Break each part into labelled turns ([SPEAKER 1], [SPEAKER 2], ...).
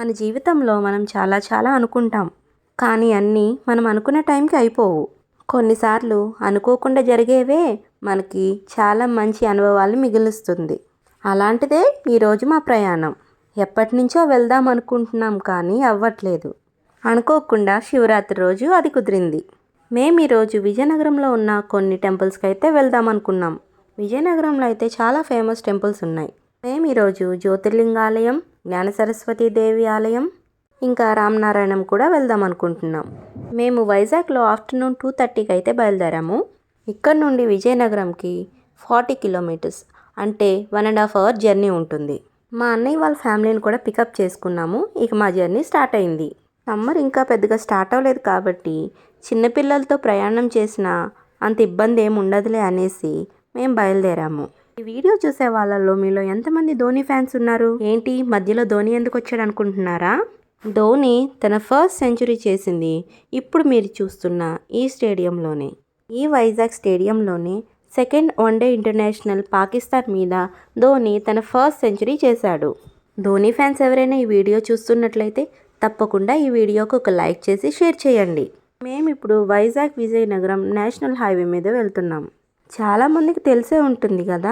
[SPEAKER 1] మన జీవితంలో మనం చాలా చాలా అనుకుంటాం, కానీ అన్నీ మనం అనుకున్న టైంకి అయిపోవు. కొన్నిసార్లు అనుకోకుండా జరిగేవే మనకి చాలా మంచి అనుభవాలు మిగులుస్తుంది. అలాంటిదే ఈరోజు మా ప్రయాణం. ఎప్పటి నుంచో వెళ్దాం అనుకుంటున్నాం కానీ అవ్వట్లేదు. అనుకోకుండా శివరాత్రి రోజు అది కుదిరింది. మేము ఈరోజు విజయనగరంలో ఉన్న కొన్ని టెంపుల్స్కి అయితే వెళ్దాం అనుకున్నాం. విజయనగరంలో అయితే చాలా ఫేమస్ టెంపుల్స్ ఉన్నాయి. మేము ఈరోజు జ్యోతిర్లింగాలయం, జ్ఞాన సరస్వతి దేవి ఆలయం, ఇంకా రామనారాయణం కూడా వెళ్దాం అనుకుంటున్నాం. మేము వైజాగ్లో ఆఫ్టర్నూన్ 2:30కి అయితే బయలుదేరాము. ఇక్కడ నుండి విజయనగరంకి 40 కిలోమీటర్స్, అంటే 1.5 అవర్ జర్నీ ఉంటుంది. మా అన్నయ్య వాళ్ళ ఫ్యామిలీని కూడా పికప్ చేసుకున్నాము. ఇక మా జర్నీ స్టార్ట్ అయింది. సమ్మర్ ఇంకా పెద్దగా స్టార్ట్ అవ్వలేదు కాబట్టి చిన్నపిల్లలతో ప్రయాణం చేసినా అంత ఇబ్బంది ఏమి ఉండదులే అనేసి మేము బయలుదేరాము. ఈ వీడియో చూసే వాళ్ళల్లో మీలో ఎంతమంది ధోని ఫ్యాన్స్ ఉన్నారు? ఏంటి మధ్యలో ధోని ఎందుకు వచ్చాడు అనుకుంటున్నారా? ధోని తన ఫస్ట్ సెంచరీ చేసింది ఇప్పుడు మీరు చూస్తున్న ఈ స్టేడియంలోనే. ఈ వైజాగ్ స్టేడియంలోనే సెకండ్ వన్డే ఇంటర్నేషనల్ పాకిస్తాన్ మీద ధోని తన ఫస్ట్ సెంచరీ చేశాడు. ధోని ఫ్యాన్స్ ఎవరైనా ఈ వీడియో చూస్తున్నట్లయితే తప్పకుండా ఈ వీడియోకి ఒక లైక్ చేసి షేర్ చేయండి. మేము ఇప్పుడు వైజాగ్ విజయనగరం నేషనల్ హైవే మీద వెళ్తున్నాం. చాలామందికి తెలిసే ఉంటుంది కదా,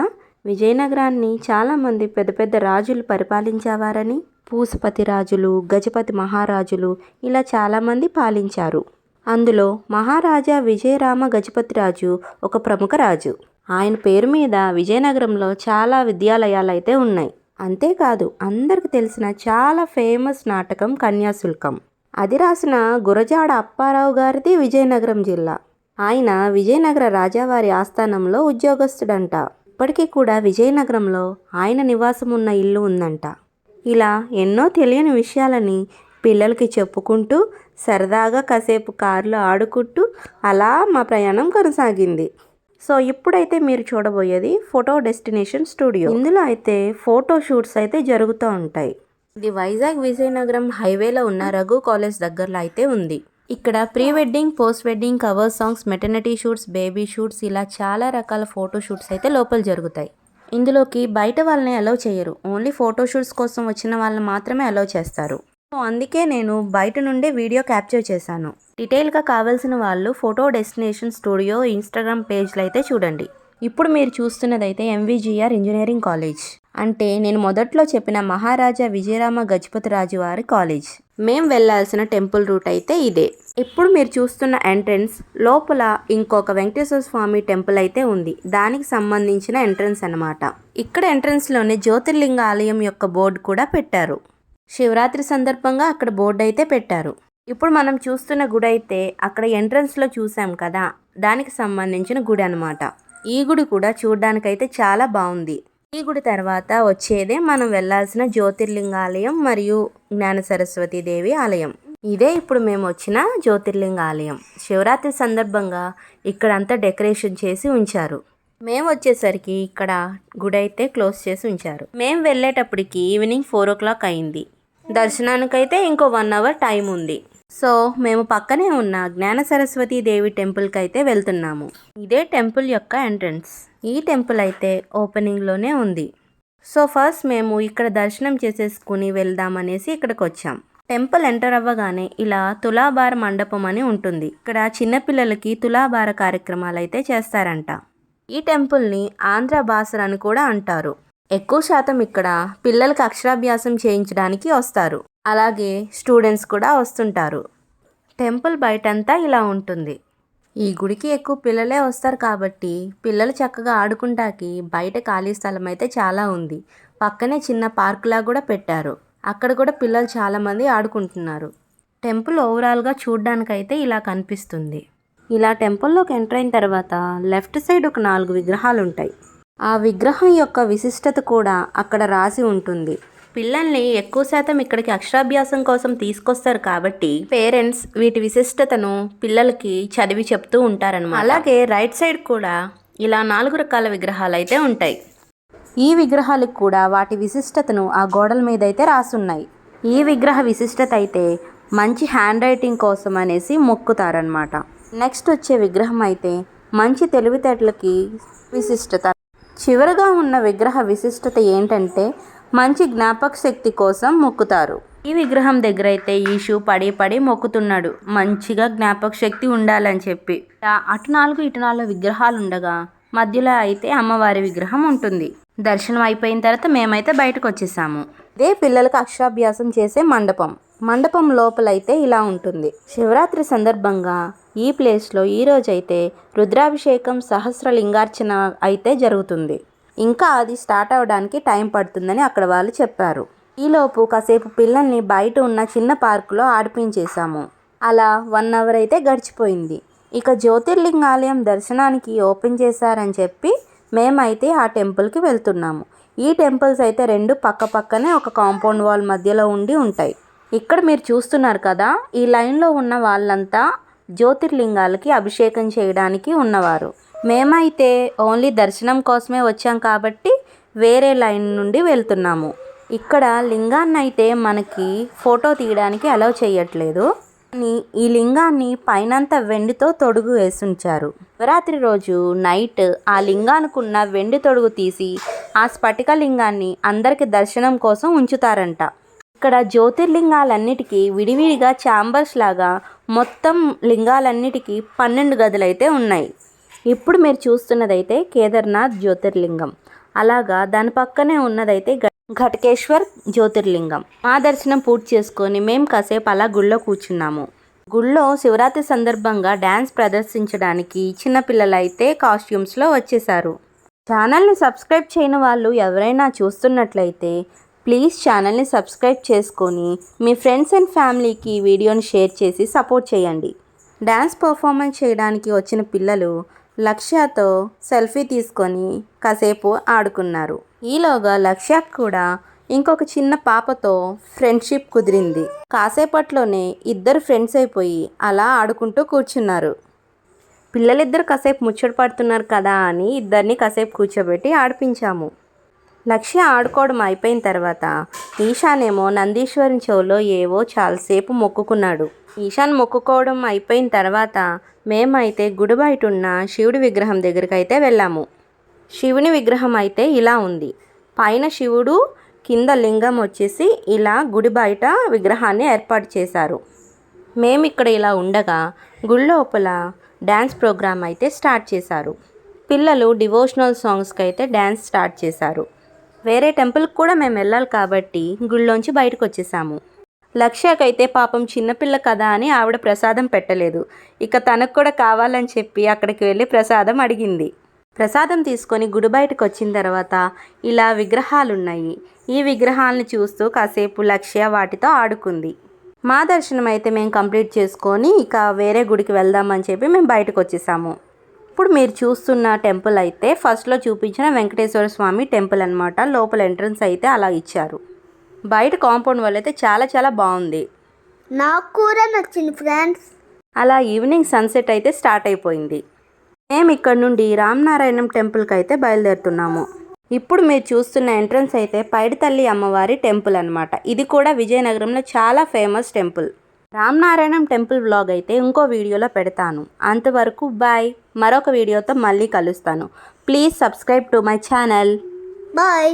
[SPEAKER 1] విజయనగరాన్ని చాలామంది పెద్ద పెద్ద రాజులు పరిపాలించేవారని. పూసపతి రాజులు, గజపతి మహారాజులు ఇలా చాలామంది పాలించారు. అందులో మహారాజా విజయరామ గజపతి రాజు ఒక ప్రముఖ రాజు. ఆయన పేరు మీద విజయనగరంలో చాలా విద్యాలయాలు అయితే ఉన్నాయి. అంతేకాదు అందరికి తెలిసిన చాలా ఫేమస్ నాటకం కన్యాశుల్కం. అది రాసిన గురజాడ అప్పారావు గారిది విజయనగరం జిల్లా. ఆయన విజయనగర రాజావారి ఆస్థానంలో ఉద్యోగస్తుడంట. ఇప్పటికీ కూడా విజయనగరంలో ఆయన నివాసం ఉన్న ఇల్లు ఉందంట. ఇలా ఎన్నో తెలియని విషయాలని పిల్లలకి చెప్పుకుంటూ సరదాగా కాసేపు కారులో ఆడుకుంటూ అలా మా ప్రయాణం కొనసాగింది. సో ఇప్పుడైతే మీరు చూడబోయేది ఫోటో డెస్టినేషన్ స్టూడియో. ఇందులో అయితే ఫోటో షూట్స్ అయితే జరుగుతూ ఉంటాయి. ఇది వైజాగ్ విజయనగరం హైవేలో ఉన్న రఘు కాలేజ్ దగ్గరలో అయితే ఉంది. ఇక్కడ pre wedding, post wedding, cover songs, maternity shoots, baby shoots ఇలా చాలా రకాల ఫోటో షూట్స్ అయితే లోపల జరుగుతాయి. ఇందులోకి బయట వాళ్ళని అలౌ చేయరు. ఓన్లీ ఫోటో షూట్స్ కోసం వచ్చిన వాళ్ళని మాత్రమే అలౌ చేస్తారు. సో అందుకే నేను బయట నుండే వీడియో క్యాప్చర్ చేశాను. డీటెయిల్గా కావాల్సిన వాళ్ళు ఫోటో డెస్టినేషన్ స్టూడియో ఇన్స్టాగ్రామ్ పేజ్లో అయితే చూడండి. ఇప్పుడు మీరు చూస్తున్నదైతే ఎంవిజిఆర్ ఇంజనీరింగ్ కాలేజ్, అంటే నేను మొదట్లో చెప్పిన మహారాజా విజయరామ గజపతి రాజు వారి కాలేజ్. మేము వెళ్ళాల్సిన టెంపుల్ రూట్ అయితే ఇదే. ఇప్పుడు మీరు చూస్తున్న ఎంట్రన్స్ లోపల ఇంకొక వెంకటేశ్వర స్వామి టెంపుల్ అయితే ఉంది. దానికి సంబంధించిన ఎంట్రన్స్ అన్నమాట. ఇక్కడ ఎంట్రన్స్లోనే జ్యోతిర్లింగ ఆలయం యొక్క బోర్డు కూడా పెట్టారు. శివరాత్రి సందర్భంగా అక్కడ బోర్డు అయితే పెట్టారు. ఇప్పుడు మనం చూస్తున్న గుడి అయితే అక్కడ ఎంట్రన్స్లో చూసాం కదా, దానికి సంబంధించిన గుడి అనమాట. ఈ గుడి కూడా చూడడానికైతే చాలా బాగుంది. ఈ గుడి తర్వాత వచ్చేదే మనం వెళ్ళాల్సిన జ్యోతిర్లింగాలయం మరియు జ్ఞాన సరస్వతి దేవి ఆలయం. ఇదే ఇప్పుడు మేము వచ్చిన జ్యోతిర్లింగ ఆలయం. శివరాత్రి సందర్భంగా ఇక్కడంతా డెకరేషన్ చేసి ఉంచారు. మేము వచ్చేసరికి ఇక్కడ గుడి అయితే క్లోజ్ చేసి ఉంచారు. మేము వెళ్ళేటప్పటికి ఈవినింగ్ 4 o'clock అయింది. దర్శనానికైతే ఇంకో 1 hour టైం ఉంది. సో మేము పక్కనే ఉన్న జ్ఞాన సరస్వతి దేవి టెంపుల్కి అయితే వెళ్తున్నాము. ఇదే టెంపుల్ యొక్క ఎంట్రన్స్. ఈ టెంపుల్ అయితే ఓపెనింగ్లోనే ఉంది. సో ఫస్ట్ మేము ఇక్కడ దర్శనం చేసేసుకుని వెళ్దామనేసి ఇక్కడికి వచ్చాం. టెంపుల్ ఎంటర్ అవ్వగానే ఇలా తులాభార మండపం అని ఉంటుంది. ఇక్కడ చిన్నపిల్లలకి తులాభార కార్యక్రమాలు అయితే చేస్తారంట. ఈ టెంపుల్ని ఆంధ్ర బాసర్ అని కూడా అంటారు. ఎక్కువ శాతం ఇక్కడ పిల్లలకి అక్షరాభ్యాసం చేయించడానికి వస్తారు. అలాగే స్టూడెంట్స్ కూడా వస్తుంటారు. టెంపుల్ బయటంతా ఇలా ఉంటుంది. ఈ గుడికి ఎక్కువ పిల్లలే వస్తారు కాబట్టి పిల్లలు చక్కగా ఆడుకుంటాకి బయట ఖాళీ స్థలం అయితే చాలా ఉంది. పక్కనే చిన్న పార్కులా కూడా పెట్టారు. అక్కడ కూడా పిల్లలు చాలామంది ఆడుకుంటున్నారు. టెంపుల్ ఓవరాల్గా చూడ్డానికైతే ఇలా కనిపిస్తుంది. ఇలా టెంపుల్లోకి ఎంటర్ అయిన తర్వాత లెఫ్ట్ సైడ్ ఒక 4 విగ్రహాలు ఉంటాయి. ఆ విగ్రహం యొక్క విశిష్టత కూడా అక్కడ రాసి ఉంటుంది. పిల్లల్ని ఎక్కువ శాతం ఇక్కడికి అక్షరాభ్యాసం కోసం తీసుకొస్తారు కాబట్టి పేరెంట్స్ వీటి విశిష్టతను పిల్లలకి చదివి చెప్తూ ఉంటారన్నమాట. అలాగే రైట్ సైడ్ కూడా ఇలా 4 రకాల విగ్రహాలు అయితే ఉంటాయి. ఈ విగ్రహాలకు కూడా వాటి విశిష్టతను ఆ గోడల మీద అయితే రాసున్నాయి. ఈ విగ్రహ విశిష్టత అయితే మంచి హ్యాండ్ రైటింగ్ కోసం అనేసి మొక్కుతారనమాట. నెక్స్ట్ వచ్చే విగ్రహం అయితే మంచి తెలివితేటలకి విశిష్టత. చివరగా ఉన్న విగ్రహ విశిష్టత ఏంటంటే మంచి జ్ఞాపక శక్తి కోసం మొక్కుతారు. ఈ విగ్రహం దగ్గర అయితే ఈషు పడి పడి మొక్కుతున్నాడు, మంచిగా జ్ఞాపక శక్తి ఉండాలని చెప్పి. అటు 4 ఇటు 4 విగ్రహాలు ఉండగా మధ్యలో అయితే అమ్మవారి విగ్రహం ఉంటుంది. దర్శనం అయిపోయిన తర్వాత మేమైతే బయటకు వచ్చేసాము. ఇదే పిల్లలకు అక్షరాభ్యాసం చేసే మండపం లోపలైతే ఇలా ఉంటుంది. శివరాత్రి సందర్భంగా ఈ ప్లేస్లో ఈరోజైతే రుద్రాభిషేకం సహస్రలింగార్చన అయితే జరుగుతుంది. ఇంకా అది స్టార్ట్ అవ్వడానికి టైం పడుతుందని అక్కడ వాళ్ళు చెప్పారు. ఈలోపు కాసేపు పిల్లల్ని బయట ఉన్న చిన్న పార్కులో ఆడిపించేశాము. అలా 1 అవర్ అయితే గడిచిపోయింది. ఇక జ్యోతిర్లింగాలయం దర్శనానికి ఓపెన్ చేశారని చెప్పి మేమైతే ఆ టెంపుల్కి వెళ్తున్నాము. ఈ టెంపుల్స్ అయితే 2 పక్కనే ఒక కాంపౌండ్ వాల్ మధ్యలో ఉండి ఉంటాయి. ఇక్కడ మీరు చూస్తున్నారు కదా, ఈ లైన్లో ఉన్న వాళ్ళంతా జ్యోతిర్లింగాలకి అభిషేకం చేయడానికి ఉన్నవారు. మేమైతే ఓన్లీ దర్శనం కోసమే వచ్చాం కాబట్టి వేరే లైన్ నుండి వెళ్తున్నాము. ఇక్కడ లింగాన్ని అయితే మనకి ఫోటో తీయడానికి అలౌ చేయట్లేదు. ఈ లింగాన్ని పైనంతా వెండితో తొడుగు వేసుంచారు. శివరాత్రి రోజు నైట్ ఆ లింగానికున్న వెండి తొడుగు తీసి ఆ స్ఫటిక లింగాన్ని అందరికి దర్శనం కోసం ఉంచుతారంట. ఇక్కడ జ్యోతిర్లింగాలన్నిటికీ విడివిడిగా ఛాంబర్స్ లాగా మొత్తం లింగాలన్నిటికీ 12 గదులైతే ఉన్నాయి. ఇప్పుడు మీరు చూస్తున్నదైతే కేదార్నాథ్ జ్యోతిర్లింగం. అలాగా దాని పక్కనే ఉన్నదైతే ఘటకేశ్వర్ జ్యోతిర్లింగం. మా దర్శనం పూర్తి చేసుకొని మేము కాసేపు అలా గుళ్ళో కూర్చున్నాము. గుళ్ళో శివరాత్రి సందర్భంగా డ్యాన్స్ ప్రదర్శించడానికి చిన్నపిల్లలు అయితే కాస్ట్యూమ్స్లో వచ్చేసారు. ఛానల్ని సబ్స్క్రైబ్ చేయని వాళ్ళు ఎవరైనా చూస్తున్నట్లయితే ప్లీజ్ ఛానల్ని సబ్స్క్రైబ్ చేసుకొని మీ ఫ్రెండ్స్ అండ్ ఫ్యామిలీకి ఈ వీడియోని షేర్ చేసి సపోర్ట్ చేయండి. డ్యాన్స్ పర్ఫార్మెన్స్ చేయడానికి వచ్చిన పిల్లలు లక్ష్యతో సెల్ఫీ తీసుకొని కాసేపు ఆడుకున్నారు. ఈలోగా లక్ష్య కూడా ఇంకొక చిన్న పాపతో ఫ్రెండ్షిప్ కుదిరింది. కాసేపట్లోనే ఇద్దరు ఫ్రెండ్స్ అయిపోయి అలా ఆడుకుంటూ కూర్చున్నారు. పిల్లలిద్దరు కాసేపు ముచ్చట పడుతున్నారు కదా అని ఇద్దరిని కాసేపు కూర్చోబెట్టి ఆడిపించాము. లక్ష్య ఆడుకోవడం అయిపోయిన తర్వాత ఈశానేమో నందీశ్వరుని చెవులో ఏవో చాలాసేపు మొక్కుకున్నాడు. ఈశాన్ మొక్కుకోవడం అయిపోయిన తర్వాత మేమైతే గుడి బయట ఉన్న శివుడి విగ్రహం దగ్గరికి అయితే వెళ్ళాము. శివుని విగ్రహం అయితే ఇలా ఉంది. పైన శివుడు, కింద లింగం వచ్చేసి ఇలా గుడి బయట విగ్రహాన్ని ఏర్పాటు చేశారు. మేము ఇక్కడ ఇలా ఉండగా గుడి లోపల డ్యాన్స్ ప్రోగ్రామ్ అయితే స్టార్ట్ చేశారు. పిల్లలు డివోషనల్ సాంగ్స్కి అయితే డ్యాన్స్ స్టార్ట్ చేశారు. వేరే టెంపుల్కి కూడా మేము వెళ్ళాలి కాబట్టి గుళ్ళోంచి బయటకు వచ్చేసాము. లక్ష్యకైతే పాపం చిన్నపిల్ల కదా అని ఆవిడ ప్రసాదం పెట్టలేదు. ఇక తనకు కూడా కావాలని చెప్పి అక్కడికి వెళ్ళి ప్రసాదం అడిగింది. ప్రసాదం తీసుకొని గుడి బయటకు వచ్చిన తర్వాత ఇలా విగ్రహాలు ఉన్నాయి. ఈ విగ్రహాలను చూస్తూ కాసేపు లక్ష్య వాటితో ఆడుకుంది. మా దర్శనం అయితే మేము కంప్లీట్ చేసుకొని ఇక వేరే గుడికి వెళ్దామని చెప్పి మేము బయటకు వచ్చేసాము. ఇప్పుడు మీరు చూస్తున్న టెంపుల్ అయితే ఫస్ట్లో చూపించిన వెంకటేశ్వర స్వామి టెంపుల్ అనమాట. లోపల ఎంట్రన్స్ అయితే అలా ఇచ్చారు. బయట కాంపౌండ్ వాల్ అయితే చాలా బాగుంది.
[SPEAKER 2] నాకు కూడా నచ్చింది ఫ్రెండ్స్.
[SPEAKER 1] అలా ఈవినింగ్ సన్సెట్ అయితే స్టార్ట్ అయిపోయింది. మేము ఇక్కడ నుండి రామనారాయణం టెంపుల్కి అయితే బయలుదేరుతున్నాము. ఇప్పుడు మీరు చూస్తున్న ఎంట్రన్స్ అయితే పైడితల్లి అమ్మవారి టెంపుల్ అనమాట. ఇది కూడా విజయనగరంలో చాలా famous temple. Ramanarayanam temple vlog అయితే ఇంకో వీడియోలో పెడతాను. అంతవరకు బాయ్. మరొక వీడియోతో మళ్ళీ కలుస్తాను. Please subscribe to my channel.
[SPEAKER 2] Bye.